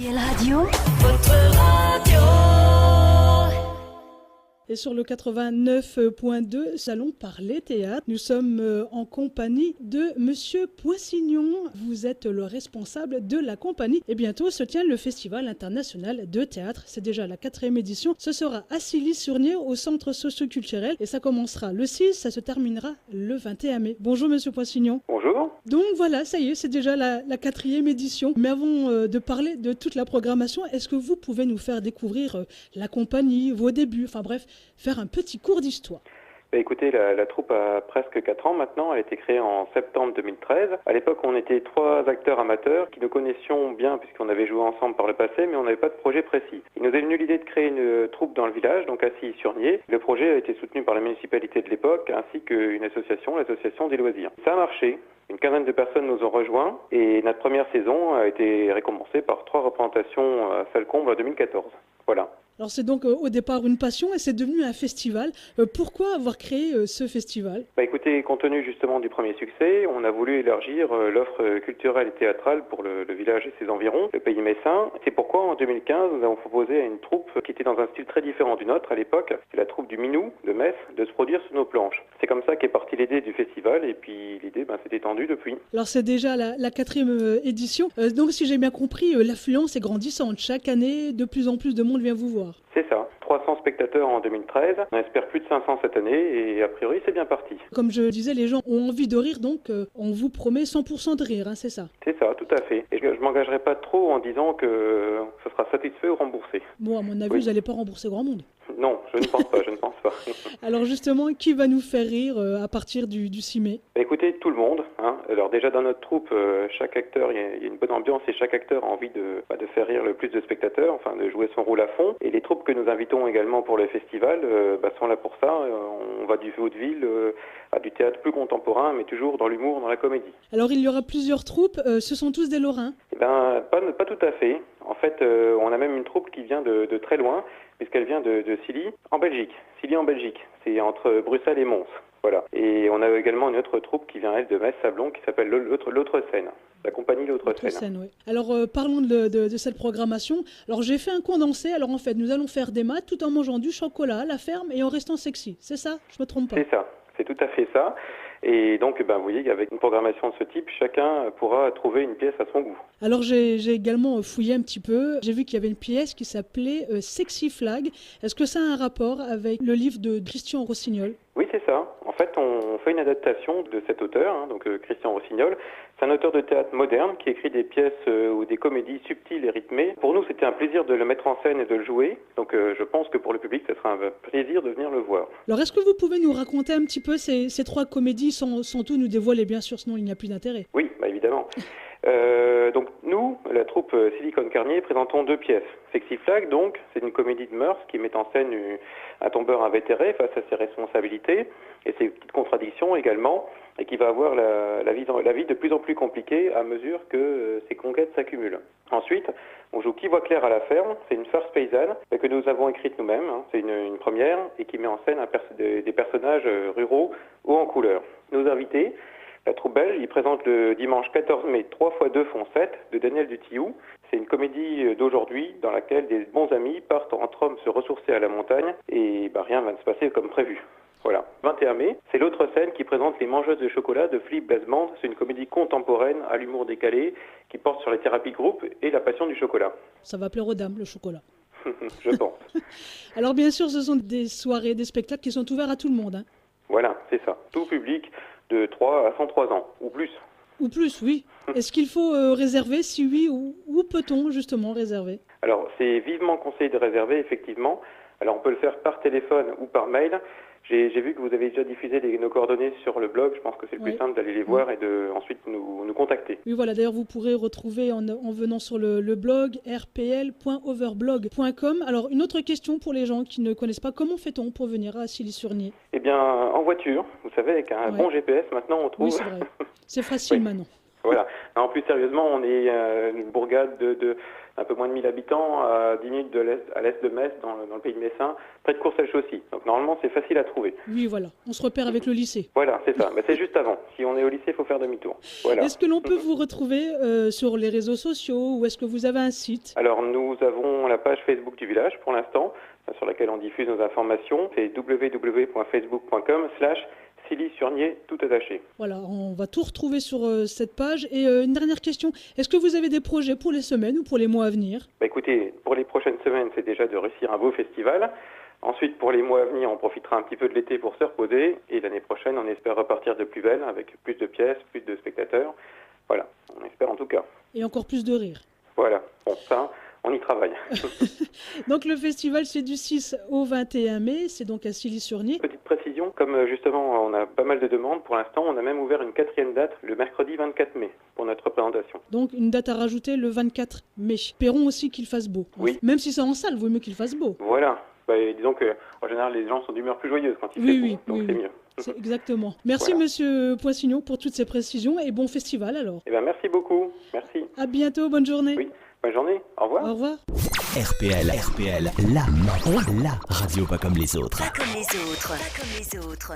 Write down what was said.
RPL Radio, votre radio. Et sur le 89.2, allons parler théâtre. Nous sommes en compagnie de Monsieur Poissignon. Vous êtes le responsable de la compagnie. Et bientôt se tient le Festival international de théâtre. C'est déjà la 4e édition. Ce sera à Silly-sur-Nier au centre socio-culturel. Et ça commencera le 6, ça se terminera le 21 mai. Bonjour Monsieur Poissignon. Bonjour. Donc voilà, ça y est, c'est déjà la 4e édition. Mais avant de parler de toute la programmation, est-ce que vous pouvez nous faire découvrir la compagnie, vos débuts, enfin bref, faire un petit cours d'histoire? Écoutez, la troupe a presque 4 ans maintenant. Elle a été créée en septembre 2013. À l'époque, on était 3 acteurs amateurs qui nous connaissions bien puisqu'on avait joué ensemble par le passé, mais on n'avait pas de projet précis. Il nous est venu l'idée de créer une troupe dans le village, donc à Silly-sur-Nier. Le projet a été soutenu par la municipalité de l'époque ainsi qu'une association, l'association des loisirs. Ça a marché. Une quinzaine de personnes nous ont rejoints et notre première saison a été récompensée par 3 représentations à Salcombe en 2014. Voilà. Alors c'est donc au départ une passion et c'est devenu un festival. Pourquoi avoir créé ce festival ? Écoutez, compte tenu justement du premier succès, on a voulu élargir l'offre culturelle et théâtrale pour le village et ses environs, le pays messin. C'est pourquoi en 2015, nous avons proposé à une troupe qui était dans un style très différent du nôtre à l'époque, c'est la troupe du Minou de Metz, de se produire sur nos planches. C'est comme ça qu'est partie l'idée du festival et puis l'idée s'est étendue depuis. Alors c'est déjà la 4e édition. Donc si j'ai bien compris, l'affluence est grandissante. Chaque année, de plus en plus de monde vient vous voir. C'est ça. 300 spectateurs en 2013. On espère plus de 500 cette année et a priori, c'est bien parti. Comme je disais, les gens ont envie de rire, donc on vous promet 100% de rire, c'est ça? C'est ça, tout à fait. Et je ne m'engagerai pas trop en disant que ce sera satisfait ou remboursé. Bon, à mon avis, vous n'allez pas rembourser grand monde. Non, je ne pense pas, je ne pense pas. Alors justement, qui va nous faire rire à partir du 6 mai? Écoutez, tout le monde. Alors déjà dans notre troupe, chaque acteur, il y a une bonne ambiance et chaque acteur a envie de faire rire le plus de spectateurs, enfin de jouer son rôle à fond. Et les troupes que nous invitons également pour le festival sont là pour ça. On va du vaudeville à du théâtre plus contemporain, mais toujours dans l'humour, dans la comédie. Alors il y aura plusieurs troupes, ce sont tous des Lorrains? Pas tout à fait. En fait, on a même une troupe qui vient de très loin, puisqu'elle vient de Silly, en Belgique. Silly en Belgique, c'est entre Bruxelles et Mons. Voilà. Et on a également une autre troupe qui vient, elle, de Metz-Sablon, qui s'appelle l'Autre Seine. La compagnie L'Autre Seine. Oui. Alors, parlons de cette programmation. Alors, j'ai fait un condensé. Alors, en fait, nous allons faire des maths tout en mangeant du chocolat à la ferme et en restant sexy. C'est ça? Je me trompe pas? C'est ça. C'est tout à fait ça. Et donc, vous voyez qu'avec une programmation de ce type, chacun pourra trouver une pièce à son goût. Alors, j'ai également fouillé un petit peu. J'ai vu qu'il y avait une pièce qui s'appelait Sexy Flag. Est-ce que ça a un rapport avec le livre de Christian Rossignol? Oui, c'est ça. En fait, on fait une adaptation de cet auteur, donc Christian Rossignol. C'est un auteur de théâtre moderne qui écrit des pièces ou des comédies subtiles et rythmées. Pour nous, c'était un plaisir de le mettre en scène et de le jouer. Donc, je pense que pour le public, ce sera un plaisir de venir le voir. Alors, est-ce que vous pouvez nous raconter un petit peu ces 3 comédies sans tout nous dévoiler, bien sûr, sinon il n'y a plus d'intérêt? Oui, évidemment. Donc nous, la troupe Silicon Carnier, présentons 2 pièces. Sexy Flag, donc, c'est une comédie de mœurs qui met en scène un tombeur invétéré face à ses responsabilités et ses petites contradictions également, et qui va avoir la vie de plus en plus compliquée à mesure que ses conquêtes s'accumulent. Ensuite, on joue Qui voit clair à la ferme, c'est une farce paysanne que nous avons écrite nous-mêmes, c'est une première, et qui met en scène des personnages ruraux hauts en couleur. Nos invités, la troupe belge, ils présentent le dimanche 14 mai 3 x 2 font 7 de Daniel Dutillou. C'est une comédie d'aujourd'hui dans laquelle des bons amis partent entre hommes se ressourcer à la montagne et rien va se passer comme prévu. Voilà. 21 mai, c'est l'Autre Scène qui présente Les Mangeuses de chocolat de Philippe Blasmand. C'est une comédie contemporaine à l'humour décalé qui porte sur les thérapies de groupe et la passion du chocolat. Ça va plaire aux dames, le chocolat. Je pense. Alors bien sûr, ce sont des soirées, des spectacles qui sont ouverts à tout le monde. Voilà, c'est ça. Tout public de 3 à 103 ans, ou plus. Ou plus, oui. Est-ce qu'il faut réserver? Si oui, où peut-on justement réserver? Alors, c'est vivement conseillé de réserver, effectivement. Alors, on peut le faire par téléphone ou par mail. J'ai vu que vous avez déjà diffusé nos coordonnées sur le blog. Je pense que c'est le plus simple d'aller les voir et de ensuite nous contacter. Oui, voilà. D'ailleurs, vous pourrez retrouver en venant sur le blog rpl.overblog.com. Alors, une autre question pour les gens qui ne connaissent pas. Comment fait-on pour venir à Silly-sur-Nier? Eh bien, en voiture. Vous savez, avec un bon GPS, maintenant, on trouve... Oui, c'est vrai. C'est facile maintenant. Voilà. Non, plus sérieusement, on est une bourgade de un peu moins de 1000 habitants, à 10 minutes à l'est de Metz, dans le pays de Messin, près de Courcelles-Chaussy. Donc normalement, c'est facile à trouver. Oui, voilà. On se repère avec le lycée. Voilà, c'est ça. C'est juste avant. Si on est au lycée, il faut faire demi-tour. Voilà. Est-ce que l'on peut vous retrouver sur les réseaux sociaux ou est-ce que vous avez un site? Alors, nous avons la page Facebook du village, pour l'instant, sur laquelle on diffuse nos informations. C'est www.facebook.com/Silly-Surnier, tout attaché. Voilà, on va tout retrouver sur cette page. Et une dernière question, est-ce que vous avez des projets pour les semaines ou pour les mois à venir? Écoutez, pour les prochaines semaines, c'est déjà de réussir un beau festival. Ensuite, pour les mois à venir, on profitera un petit peu de l'été pour se reposer. Et l'année prochaine, on espère repartir de plus belle, avec plus de pièces, plus de spectateurs. Voilà, on espère en tout cas. Et encore plus de rire. Voilà, bon, ça, on y travaille. Donc le festival, c'est du 6 au 21 mai, c'est donc à Silly-Surnier. Petite précision, comme justement on a pas mal de demandes pour l'instant, on a même ouvert une 4e date, le mercredi 24 mai, pour notre représentation. Donc une date à rajouter le 24 mai. Espérons aussi qu'il fasse beau. Oui. Même si c'est en salle, vaut mieux qu'il fasse beau. Voilà, disons qu'en général les gens sont d'humeur plus joyeuse quand il fait beau, donc c'est mieux. C'est exactement. Merci Monsieur Poissignon pour toutes ces précisions et bon festival alors. Merci beaucoup, merci. À bientôt, bonne journée. Oui, bonne journée, au revoir. Au revoir. RPL, la radio pas comme les autres. Pas comme les autres. Pas comme les autres.